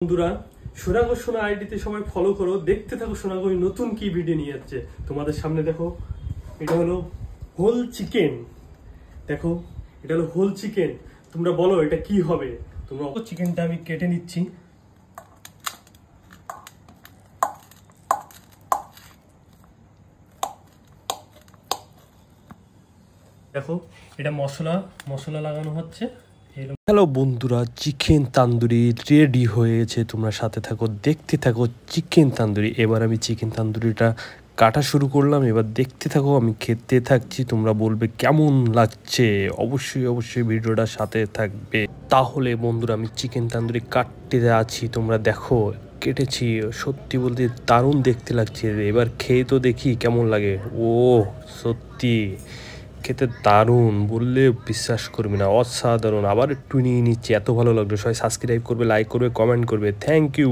বন্ধুরা, সোনাগো সোনা আইডিতে সবাই ফলো করো, দেখতে থাকো সোনাগো নতুন কি ভিডিও নিয়ে যাচ্ছে তোমাদের সামনে। দেখো, এটা হলো হোল চিকেন। দেখো, এটা হলো হোল চিকেন। তোমরা বলো এটা কি হবে। তোমরা চিকেনটা আমি কেটে নিচ্ছি। দেখো, এটা মশলা লাগানো হচ্ছে। হ্যালো বন্ধুরা, চিকেন তান্দুরি রেডি হয়েছে। তোমরা সাথে থাকো, দেখতে থাকো চিকেন তান্দুরি। এবার আমি চিকেন তান্দুরিটা কাটা শুরু করলাম। এবার দেখতে থাকো, আমি খেতে থাকছি। তোমরা বলবে কেমন লাগছে। অবশ্যই ভিডিওটা সাথে থাকবে। তাহলে বন্ধুরা, আমি চিকেন তান্দুরি কাটতে আছি। তোমরা দেখো, কেটেছি। সত্যি বলতে দারুণ দেখতে লাগছে। এবার খেয়ে তো দেখি কেমন লাগে। ও সত্যি খেতে দারুণ, বললে বিশ্বাস করবে না, অসাধারণ। আবার একটু নিয়ে নিচ্ছি, এত ভালো লাগলো। সবাই সাবস্ক্রাইব করবে, লাইক করবে, কমেন্ট করবে। Thank you.